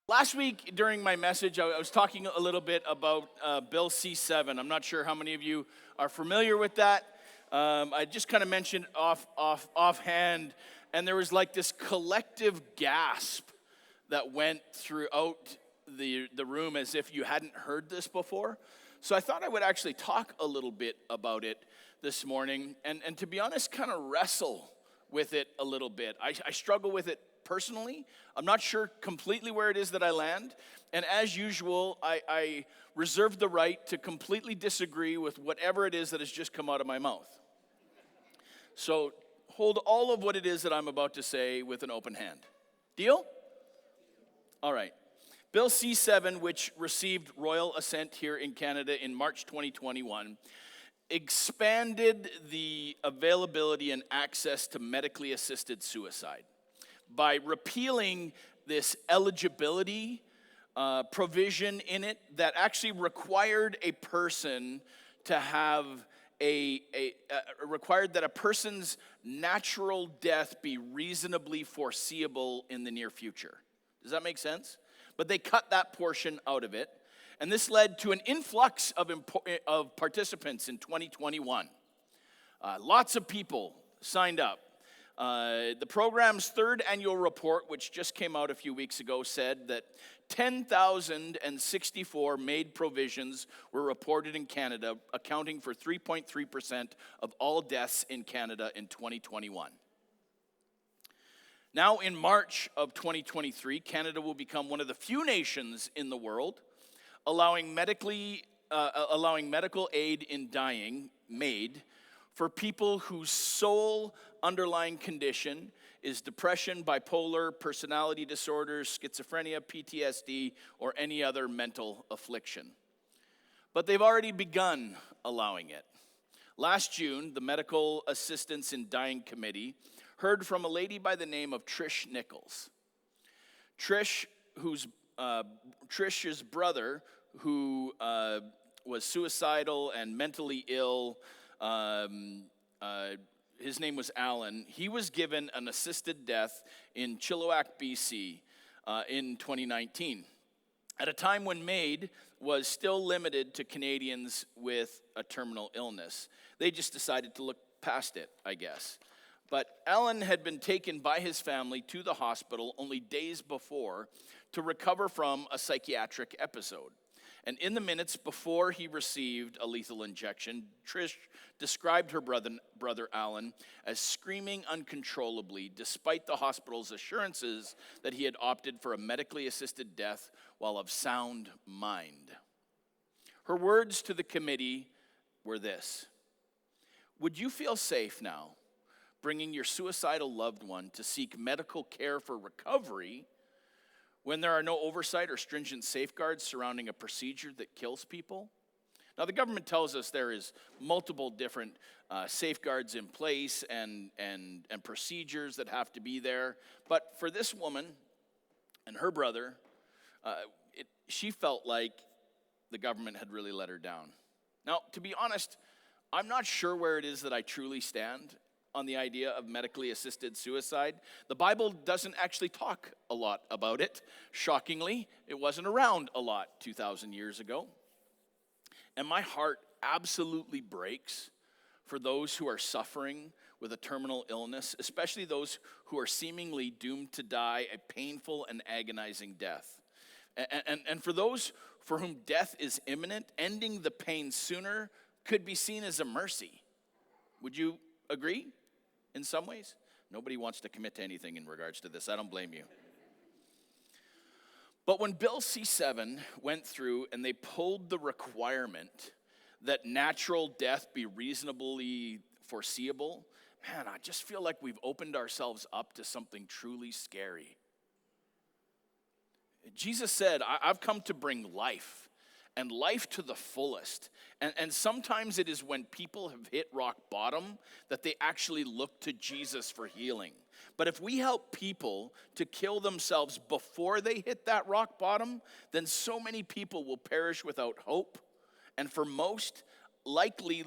Last week during my message, I was talking a little bit about Bill C-7. I'm not sure how many of you are familiar with that. I just kind of mentioned offhand, and there was like this collective gasp that went throughout the room as if you hadn't heard this before. So I thought I would actually talk a little bit about it this morning, and to be honest, kind of wrestle with it a little bit. I struggle with it personally. I'm not sure completely where it is that I land. And as usual, I reserve the right to completely disagree with whatever it is that has just come out of my mouth. So hold all of what it is that I'm about to say with an open hand. Deal? All right. Bill C-7, which received royal assent here in Canada in March 2021, expanded the availability and access to medically assisted suicide by repealing this eligibility provision in it that actually required a person to have required that a person's natural death be reasonably foreseeable in the near future. Does that make sense? But they cut that portion out of it, and this led to an influx of participants in 2021. Lots of people signed up. The program's third annual report, which just came out a few weeks ago, said that 10,064 MAID provisions were reported in Canada, accounting for 3.3% of all deaths in Canada in 2021. Now, in March of 2023, Canada will become one of the few nations in the world allowing medical aid in dying, MAID, for people whose sole underlying condition is depression, bipolar, personality disorders, schizophrenia, PTSD, or any other mental affliction. But they've already begun allowing it. Last June, the Medical Assistance in Dying Committee heard from a lady by the name of Trish Nichols. Trish's brother, who was suicidal and mentally ill, his name was Alan. He was given an assisted death in Chilliwack, BC in 2019, at a time when MAID was still limited to Canadians with a terminal illness. They just decided to look past it, I guess. But Alan had been taken by his family to the hospital only days before to recover from a psychiatric episode. And in the minutes before he received a lethal injection, Trish described her brother Alan as screaming uncontrollably, despite the hospital's assurances that he had opted for a medically assisted death while of sound mind. Her words to the committee were this: "Would you feel safe now bringing your suicidal loved one to seek medical care for recovery when there are no oversight or stringent safeguards surrounding a procedure that kills people?" Now, the government tells us there is multiple different safeguards in place and procedures that have to be there. But for this woman and her brother, she felt like the government had really let her down. Now, to be honest, I'm not sure where it is that I truly stand on the idea of medically assisted suicide. The Bible doesn't actually talk a lot about it. Shockingly, it wasn't around a lot 2,000 years ago. And my heart absolutely breaks for those who are suffering with a terminal illness, especially those who are seemingly doomed to die a painful and agonizing death. And for those for whom death is imminent, ending the pain sooner could be seen as a mercy. Would you agree? In some ways? Nobody wants to commit to anything in regards to this. I don't blame you. But when Bill C-7 went through and they pulled the requirement that natural death be reasonably foreseeable, man, I just feel like we've opened ourselves up to something truly scary. Jesus said, I've come to bring life, and life to the fullest. And sometimes it is when people have hit rock bottom that they actually look to Jesus for healing. But if we help people to kill themselves before they hit that rock bottom, then so many people will perish without hope, and for most, likely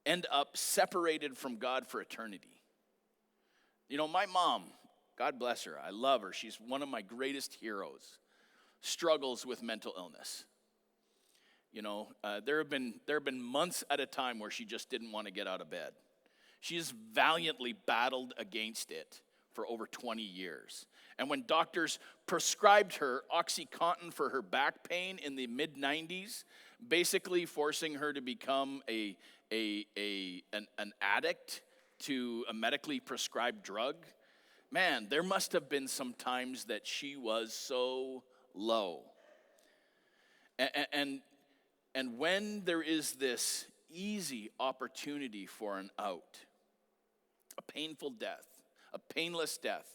end up separated from God for eternity. You know, my mom God bless her. I love her. She's one of my greatest heroes. Struggles with mental illness. You know, there have been months at a time where she just didn't want to get out of bed. She's valiantly battled against it for over 20 years. And when doctors prescribed her OxyContin for her back pain in the mid-90s, basically forcing her to become an addict to a medically prescribed drug, man, there must have been some times that she was so low. And when there is this easy opportunity for an out, a painful death, a painless death,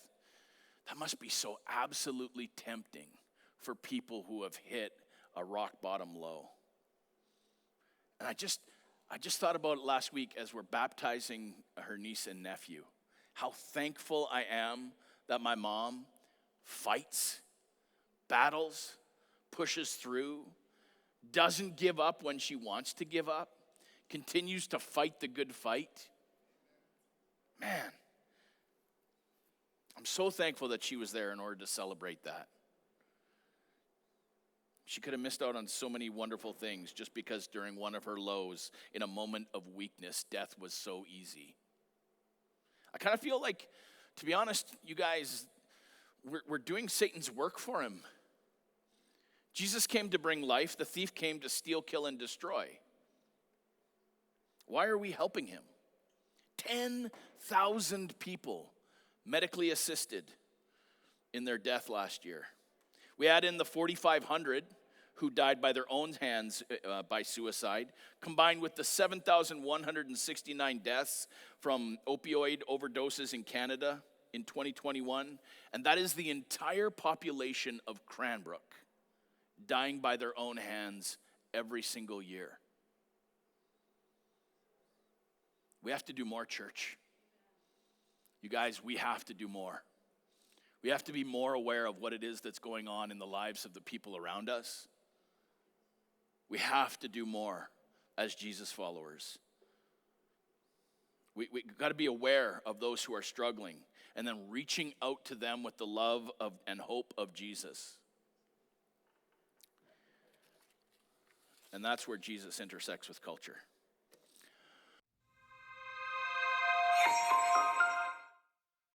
that must be so absolutely tempting for people who have hit a rock bottom low. And I just thought about it last week as we're baptizing her niece and nephew. How thankful I am that my mom fights, battles, pushes through, doesn't give up when she wants to give up, continues to fight the good fight. Man, I'm so thankful that she was there in order to celebrate that. She could have missed out on so many wonderful things just because during one of her lows, in a moment of weakness, death was so easy. I kind of feel like, to be honest, you guys, we're doing Satan's work for him. Jesus came to bring life. The thief came to steal, kill, and destroy. Why are we helping him? 10,000 people medically assisted in their death last year. We add in the 4,500 who died by their own hands by suicide, combined with the 7,169 deaths from opioid overdoses in Canada in 2021, and that is the entire population of Cranbrook dying by their own hands every single year. We have to do more, church. You guys, we have to do more. We have to be more aware of what it is that's going on in the lives of the people around us. We have to do more as Jesus followers. We got to be aware of those who are struggling and then reaching out to them with the love of and hope of Jesus. And that's where Jesus intersects with culture.